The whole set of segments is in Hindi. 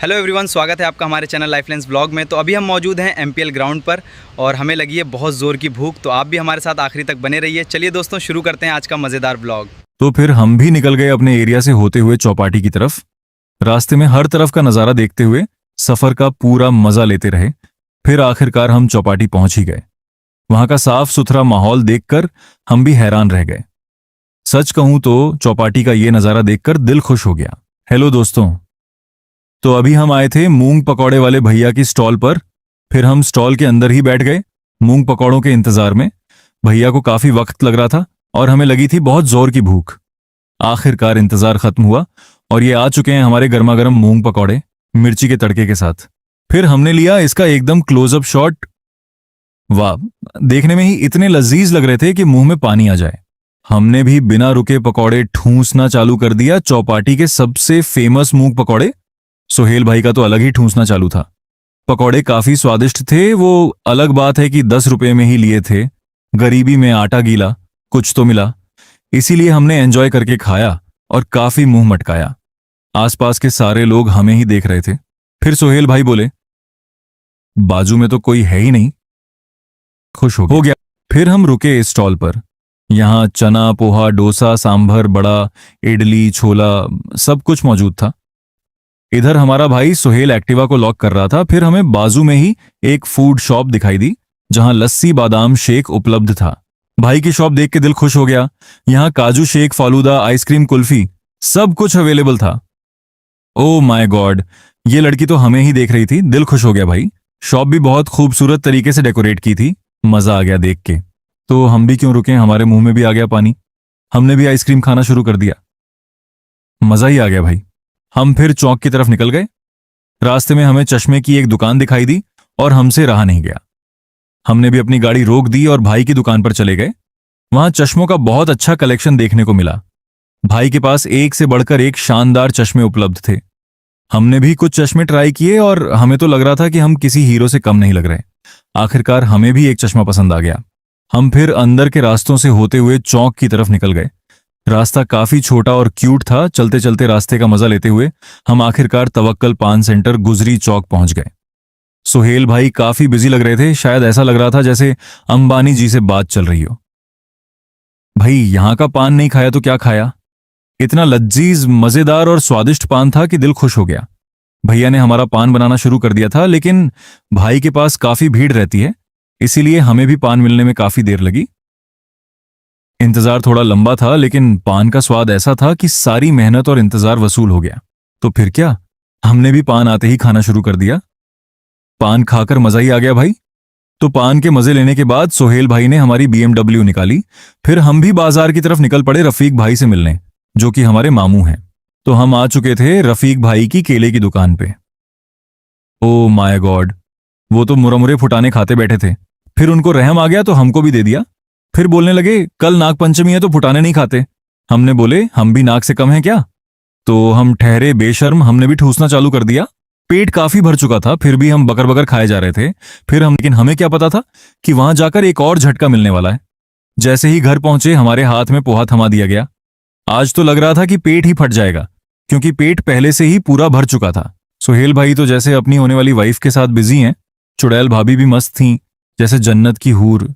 हेलो एवरीवन, स्वागत है आपका हमारे चैनल लाइफलाइंस ब्लॉग में। तो अभी हम मौजूद हैं एमपीएल ग्राउंड पर और हमें लगी है बहुत ज़ोर की भूख। तो आप भी हमारे साथ आखिरी तक बने रहिए। चलिए दोस्तों, शुरू करते हैं आज का मज़ेदार ब्लॉग। तो फिर हम भी निकल गए अपने एरिया से होते हुए चौपाटी की तरफ। रास्ते में हर तरफ का नज़ारा देखते हुए सफ़र का पूरा मज़ा लेते रहे। फिर आखिरकार हम चौपाटी पहुंच ही गए। वहां का साफ सुथरा माहौल देखकर हम भी हैरान रह गए। सच कहूं तो चौपाटी का ये नज़ारा देखकर दिल खुश हो गया। हेलो दोस्तों, तो अभी हम आए थे मूंग पकौड़े वाले भैया की स्टॉल पर। फिर हम स्टॉल के अंदर ही बैठ गए मूंग पकौड़ों के इंतजार में। भैया को काफी वक्त लग रहा था और हमें लगी थी बहुत जोर की भूख। आखिरकार इंतजार खत्म हुआ और ये आ चुके हैं हमारे गर्मा गर्म मूंग पकौड़े मिर्ची के तड़के के साथ। फिर हमने लिया इसका एकदम क्लोजअप शॉट। वाह, देखने में ही इतने लजीज लग रहे थे कि मुंह में पानी आ जाए। हमने भी बिना रुके पकौड़े ठूंसना चालू कर दिया। चौपाटी के सबसे फेमस मूंग पकौड़े। सोहेल भाई का तो अलग ही ठूंसना चालू था। पकौड़े काफी स्वादिष्ट थे। वो अलग बात है कि 10 रुपए में ही लिए थे। गरीबी में आटा गीला, कुछ तो मिला, इसीलिए हमने एंजॉय करके खाया और काफी मुंह मटकाया। आसपास के सारे लोग हमें ही देख रहे थे। फिर सोहेल भाई बोले, बाजू में तो कोई है ही नहीं। खुश हो गया। फिर हम रुके इस स्टॉल पर। यहाँ चना, पोहा, डोसा, सांभर, बड़ा, इडली, छोला सब कुछ मौजूद था। इधर हमारा भाई सोहेल एक्टिवा को लॉक कर रहा था। फिर हमें बाजू में ही एक फूड शॉप दिखाई दी जहां लस्सी बादाम शेक उपलब्ध था। भाई की शॉप देख के दिल खुश हो गया। यहाँ काजू शेक, फालूदा, आइसक्रीम, कुल्फी सब कुछ अवेलेबल था। ओ माय गॉड, ये लड़की तो हमें ही देख रही थी। दिल खुश हो गया भाई। शॉप भी बहुत खूबसूरत तरीके से डेकोरेट की थी। मजा आ गया देख के। तो हम भी क्यों रुके, हमारे मुंह में भी आ गया पानी। हमने भी आइसक्रीम खाना शुरू कर दिया। मजा ही आ गया भाई। हम फिर चौक की तरफ निकल गए। रास्ते में हमें चश्मे की एक दुकान दिखाई दी और हमसे रहा नहीं गया। हमने भी अपनी गाड़ी रोक दी और भाई की दुकान पर चले गए। वहां चश्मों का बहुत अच्छा कलेक्शन देखने को मिला। भाई के पास एक से बढ़कर एक शानदार चश्मे उपलब्ध थे। हमने भी कुछ चश्मे ट्राई किए और हमें तो लग रहा था कि हम किसी हीरो से कम नहीं लग रहे। आखिरकार हमें भी एक चश्मा पसंद आ गया। हम फिर अंदर के रास्तों से होते हुए चौक की तरफ निकल गए। रास्ता काफी छोटा और क्यूट था। चलते चलते रास्ते का मजा लेते हुए हम आखिरकार तवक्कल पान सेंटर गुजरी चौक पहुंच गए। सोहेल भाई काफी बिजी लग रहे थे। शायद ऐसा लग रहा था जैसे अंबानी जी से बात चल रही हो। भाई, यहां का पान नहीं खाया तो क्या खाया। इतना लजीज, मजेदार और स्वादिष्ट पान था कि दिल खुश हो गया। भैया ने हमारा पान बनाना शुरू कर दिया था, लेकिन भाई के पास काफी भीड़ रहती है, इसीलिए हमें भी पान मिलने में काफी देर लगी। इंतजार थोड़ा लंबा था, लेकिन पान का स्वाद ऐसा था कि सारी मेहनत और इंतजार वसूल हो गया। तो फिर क्या, हमने भी पान आते ही खाना शुरू कर दिया। पान खाकर मजा ही आ गया भाई। तो पान के मजे लेने के बाद सोहेल भाई ने हमारी BMW निकाली। फिर हम भी बाजार की तरफ निकल पड़े रफीक भाई से मिलने, जो कि हमारे मामू हैं। तो हम आ चुके थे रफीक भाई की केले की दुकान पे। ओ माय गॉड, वो तो मुरमुरे फुटाने खाते बैठे थे। फिर उनको रहम आ गया तो हमको भी दे दिया। फिर बोलने लगे, कल नाग पंचमी है तो फुटाने नहीं खाते। हमने बोले, हम भी नाग से कम हैं क्या। तो हम ठहरे बेशर्म, हमने भी ठूसना चालू कर दिया। पेट काफी भर चुका था, फिर भी हम बकर बकर खाए जा रहे थे। लेकिन हमें क्या पता था कि वहां जाकर एक और झटका मिलने वाला है। जैसे ही घर पहुंचे हमारे हाथ में पोहा थमा दिया गया। आज तो लग रहा था कि पेट ही फट जाएगा, क्योंकि पेट पहले से ही पूरा भर चुका था। सोहेल भाई तो जैसे अपनी होने वाली वाइफ के साथ बिजी हैं। चुड़ैल भाभी भी मस्त थीं, जैसे जन्नत की हूर।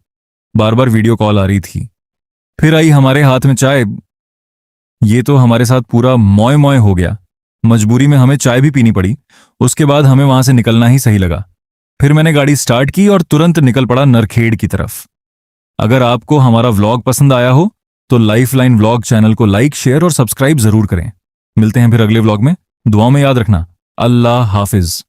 बार बार वीडियो कॉल आ रही थी। फिर आई हमारे हाथ में चाय। ये तो हमारे साथ पूरा मौय मौय हो गया। मजबूरी में हमें चाय भी पीनी पड़ी। उसके बाद हमें वहां से निकलना ही सही लगा। फिर मैंने गाड़ी स्टार्ट की और तुरंत निकल पड़ा नरखेड़ की तरफ। अगर आपको हमारा व्लॉग पसंद आया हो तो लाइफलाइन व्लॉग चैनल को लाइक, शेयर और सब्सक्राइब जरूर करें। मिलते हैं फिर अगले व्लॉग में। दुआओं में याद रखना। अल्लाह हाफिज।